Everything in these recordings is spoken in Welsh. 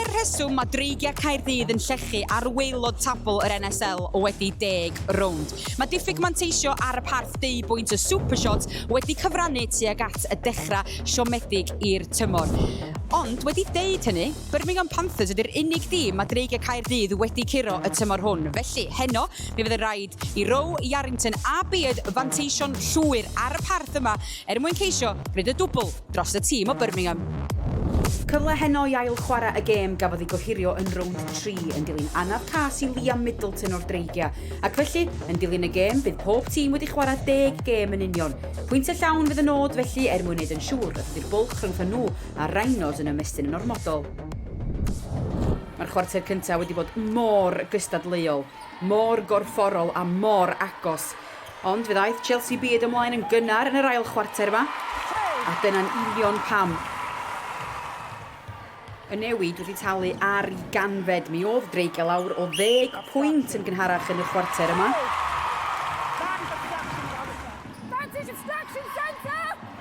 Dyna'r rheswm mae Dreigiau Caerdydd yn llechu ar waelod tabl yr NSL wedi 10 rownd. Mae diffyg manteisio ar y parth 10 bwynt y Supershot wedi cyfrannu tuag at y dechrau siomedig i'r tymor. Ond wedi deud hynny, Birmingham Panthers ydy'r unig dîm mae Dreigiau Caerdydd wedi curo y tymor hwn. Felly, heno, mi fydd y rhaid i Row, Iarrington a Beard fanteisio'n llwyr ar y parth yma mwyn ceisio bryd y dwbl dros y tîm o Birmingham. Cyfle heno i ail chwarae y gêm gafodd ei gohirio yn rownd 3 yn dilyn anaf cas i Liam Middleton o'r Dreigiau. Ac felly, yn dilyn y gêm, bydd pob tîm wedi chwarae 10 gêm yn union. Pwyntiau llawn fydd y nod felly mwyn wneud yn siŵr a bydd bwlch rhwngth nhw a Rhinos yn ymestyn yn ormodol. Mae'r chwarter cyntaf wedi bod mor gystadleuol, mor gorfforol a mor agos. Ond fe ddaeth Chelsea Beard ymlaen yn gynnar yn yr ail chwarter yma. A dyna'n union pam. Y newid wedi talu ar ei ganfed. Mi oedd Dreigiau lawr o 10 pwynt yn gynharach yn y chwarter yma.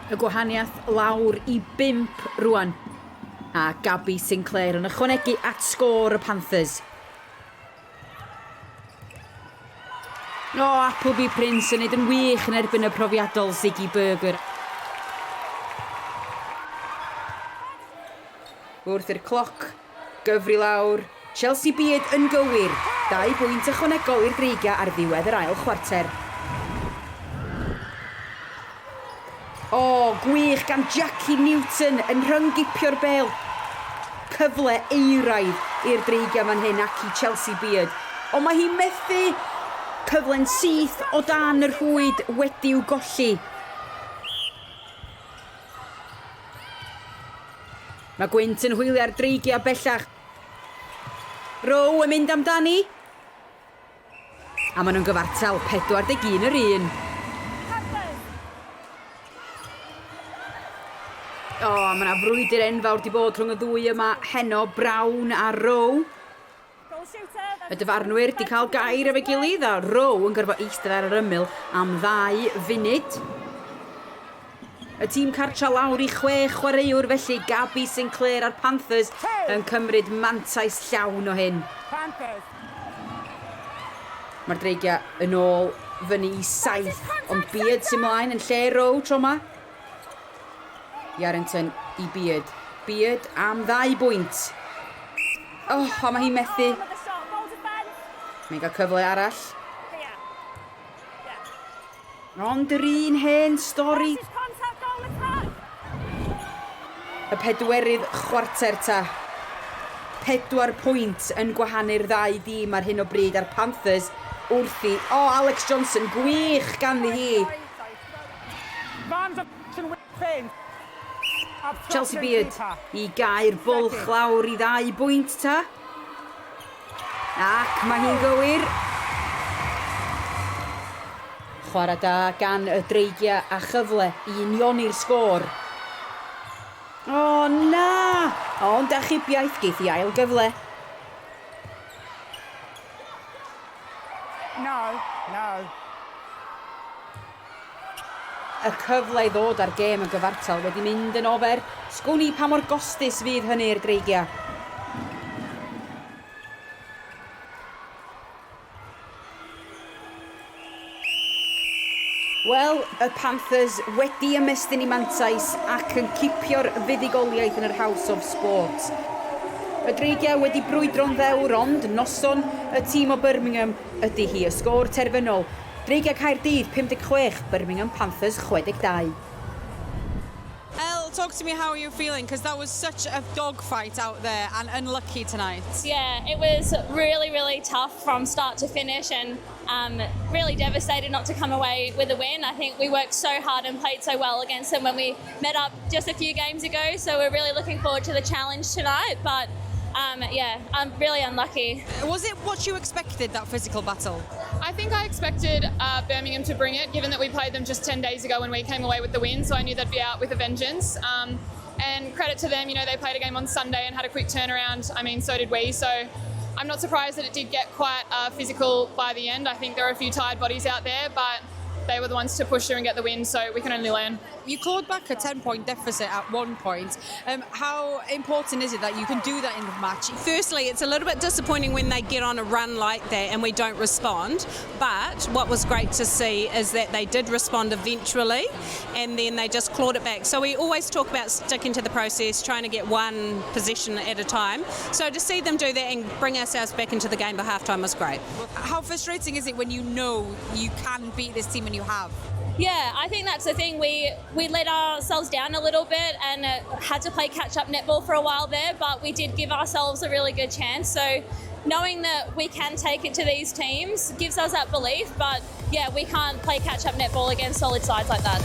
Y gwahaniaeth lawr i 5 rwan. A Gabby Sinclair yn ychwanegu at sgôr y Panthers. Appleby Prince yn neud yn wych yn erbyn y profiadol Ziggy Burger. Wrth i'r cloc, gyfri lawr, Chelsea Beard yn gywir. 2 bwynt ychwanegol i'r Dreigiau ar ddiwedd yr ail chwarter. Gwych gan Jackie Newton yn rhyngipio'r bêl. Cyfle euraidd i'r Dreigiau fan hyn ac i Chelsea Beard. Ond mae hi methu. Cyfle'n syth o dan yr rhwyd wedi'w golli. Mae Gwynt yn hwylio'r Dreigiau bellach. Row yn mynd amdani. A maen nhw'n gyfartal 41-1. Mae yna frwydr enfawr di bod rhwng y ddwy yma heno, Brown a Row. Y dyfarnwyr di cael gair efo'i gilydd a Row yn gyrfo eistedd ar yr ymyl am 2 funud. Y tîm cartra lawr i 6 chwaraewr felly Gabby Sinclair a'r Panthers yn cymryd mantais llawn o hyn. Mae'r Dreigiau yn ôl fyny i 7, ond Beard sy'n mlaen yn lle Row tro yma. Iarrington i Beard. Beard am 2 bwynt. A mae hi'n methu. Mae'n cael cyfle arall. Ond yr un hen stori. Y 4rydd chwarter ta. 4 pwynt yn gwahanu'r 2 dîm ar hyn o bryd a'r Panthers wrthi. Alex Johnson, gwych ganddi hi. Chelsea Beard i gair bwlch lawr i 2 bwynt ta. Ac mae hi'n gywir. Chwarae da gan y Dreigiau a chyfle i unioni'r sgôr. Na! Ond achubiaeth geith i ail gyfle. No. Y cyfle i ddod ar gêm y gyfartal wedi mynd yn ofer. Sgwni pa mor gostus fydd hynny i'r Dreigiau. Wel, y Panthers wedi ymestyn i mantais ac yn cipio'r fuddigoliaeth yn yr House of Sport. Y Dreigiau wedi brwydro'n ddewr ond noson y tîm o Birmingham ydy hi. Y sgôr terfynol. Dreigiau Caerdydd 56, Birmingham Panthers 62. Talk to me how you're feeling, because that was such a dogfight out there and unlucky tonight. Yeah, it was really, really tough from start to finish and really devastated not to come away with a win. I think we worked so hard and played so well against them when we met up just a few games ago, so we're really looking forward to the challenge tonight, but I'm really unlucky. Was it what you expected, that physical battle? I think I expected Birmingham to bring it, given that we played them just 10 days ago when we came away with the win, so I knew they'd be out with a vengeance. And credit to them, they played a game on Sunday and had a quick turnaround. I mean, so did we, so I'm not surprised that it did get quite physical by the end. I think there are a few tired bodies out there, but they were the ones to push through and get the win, so we can only learn. You clawed back a 10-point deficit at one point. How important is it that you can do that in the match? Firstly, it's a little bit disappointing when they get on a run like that and we don't respond, but what was great to see is that they did respond eventually and then they just clawed it back. So we always talk about sticking to the process, trying to get one possession at a time. So to see them do that and bring ourselves back into the game by halftime was great. How frustrating is it when you know you can beat this team and you have? Yeah, I think that's the thing. We let ourselves down a little bit and had to play catch-up netball for a while there, but we did give ourselves a really good chance. So knowing that we can take it to these teams gives us that belief, but yeah, we can't play catch-up netball against solid sides like that.